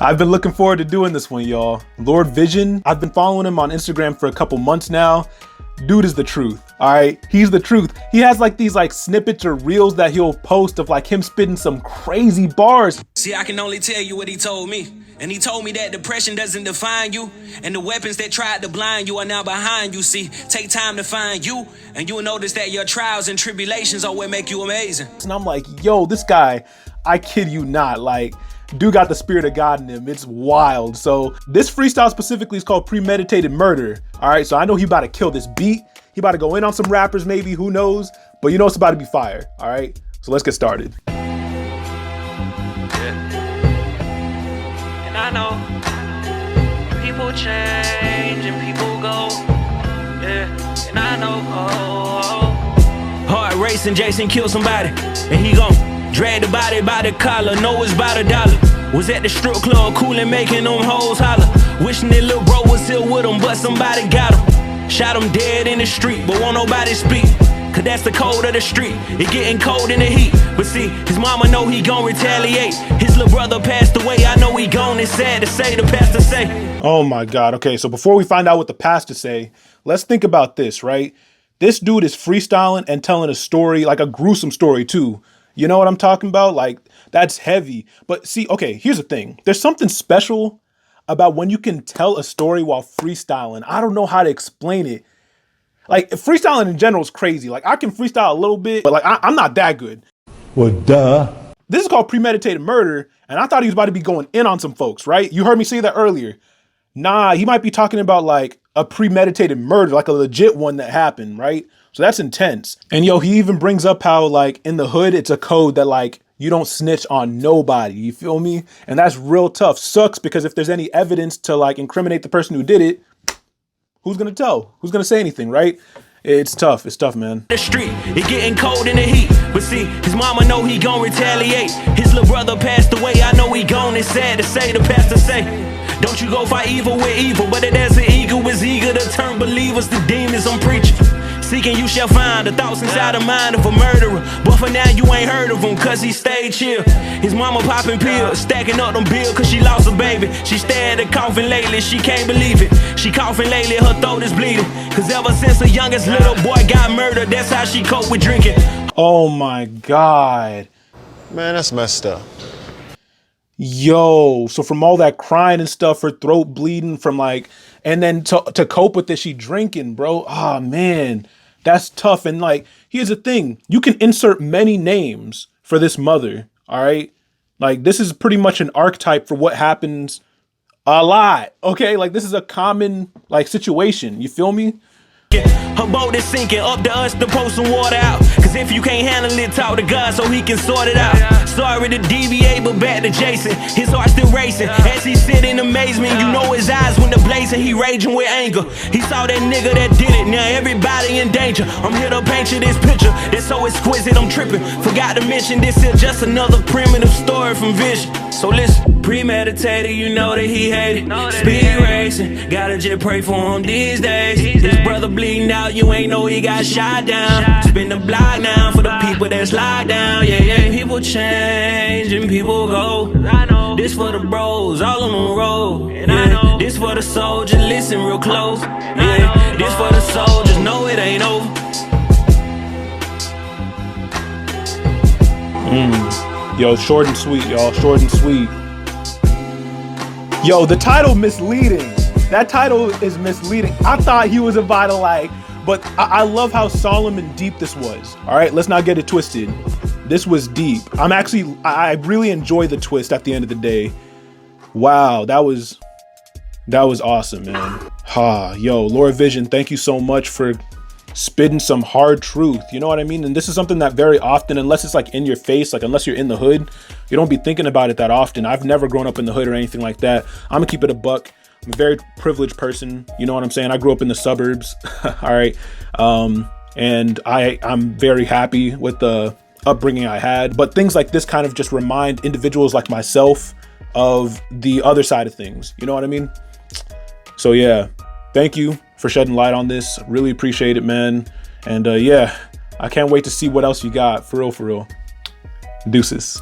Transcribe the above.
I've been looking forward to doing this one, y'all. Lord Vizion, I've been following him on Instagram for a couple months now. Dude is the truth, all right? He's the truth. He has like these like snippets or reels that he'll post of like him spitting some crazy bars. See, I can only tell you what he told me. And he told me that depression doesn't define you. And the weapons that tried to blind you are now behind you. See, take time to find you. And you'll notice that your trials and tribulations are what make you amazing. And I'm like, yo, this guy, I kid you not, like, dude got the spirit of God in him. It's wild. So this freestyle specifically is called Premeditated Murder. All right, so I know he about to kill this beat. He about to go in on some rappers maybe, who knows? But you know it's about to be fire, all right? So let's get started. And I know people change and people go. Yeah, and I know. Hard racing, Jason killed somebody, and he gon' drag the body by the collar. Know it's about $1. Was at the strip club, coolin', making them hoes holler. Wishing that little bro was here with him, but somebody got him. Shot him dead in the street, but won't nobody speak. Cause that's the code of the street. It getting cold in the heat. But see, his mama know he gon' retaliate. His little brother passed away. I know he gone. It's sad to say, the pastor say. Oh my God. Okay, so before we find out what the pastor say, let's think about this, right? This dude is freestyling and telling a story, like a gruesome story too. You know what I'm talking about? Like, that's heavy. But see, okay, here's the thing. There's something special about when you can tell a story while freestyling. I don't know how to explain it. Like, freestyling in general is crazy. Like, I can freestyle a little bit, but like, I'm not that good. Well, duh. This is called Premeditated Murder, and I thought he was about to be going in on some folks, right? You heard me say that earlier. Nah, he might be talking about like a premeditated murder, like a legit one that happened, right? So that's intense. And yo, he even brings up how like in the hood, it's a code that like you don't snitch on nobody, you feel me? And that's real tough. Sucks because if there's any evidence to like incriminate the person who did it, who's gonna tell? Who's gonna say anything, right? It's tough, man. The street, it getting cold in the heat. But see, his mama know he gon' retaliate. His little brother passed away, I know he gone. It's sad to say, the pastor say, don't you go fight evil with evil. But there's an eagle is eager to turn believers to demons I'm preaching. Seeking you shall find the thoughts inside the mind of a murderer. But for now you ain't heard of him cause he stayed chill. His mama popping pills, stacking up them bills cause she lost a baby. She stared at coughing lately, she can't believe it. She coughing lately, her throat is bleeding. Cause ever since the youngest little boy got murdered, that's how she cope with drinking. Oh my God. Man, that's messed up. Yo, so from all that crying and stuff, her throat bleeding from like, and then to cope with this, she drinking, bro. Oh man, that's tough. And like, here's the thing, you can insert many names for this mother, all right? Like this is pretty much an archetype for what happens a lot, okay? Like this is a common like situation, you feel me? Her boat is sinking, up to us to pour some water out. Cause if you can't handle it, talk to God so he can sort it out. Sorry to deviate, but back to Jason. His heart still racing as he sit in amazement. You know his eyes when they're blazing, he raging with anger. He saw that nigga that did it, now everybody in danger. I'm here to paint you this picture that's so exquisite, I'm tripping. Forgot to mention this is just another primitive story from Vizion. So listen, premeditated, you know that he hated. Speed racing, gotta just pray for him these days. His brother bleeding out, you ain't know he got shot down. Spin the block now for the people that's locked down. Yeah, yeah, people change and people go. I know. This for the bros, all on the road. Yeah, this for the soldiers, listen real close. Yeah, this for the soldiers, know it ain't over. Yo, short and sweet, y'all, short and sweet. Yo, the title misleading. That title is misleading. I thought he was about to like, but I love how solemn and deep this was. All right, let's not get it twisted. This was deep. I really enjoy the twist at the end of the day. Wow, that was awesome, man. Yo, Lord Vizion, thank you so much for spitting some hard truth, you know what I mean? And this is something that very often, unless it's like in your face, like unless you're in the hood, you don't be thinking about it that often. I've never grown up in the hood or anything like that. I'm gonna keep it a buck. I'm a very privileged person, you know what I'm saying? I grew up in the suburbs, all right? And I'm very happy with the upbringing I had, but things like this kind of just remind individuals like myself of the other side of things, you know what I mean? So yeah, thank you for shedding light on this. Really appreciate it, man. And yeah, I can't wait to see what else you got. For real, for real. Deuces.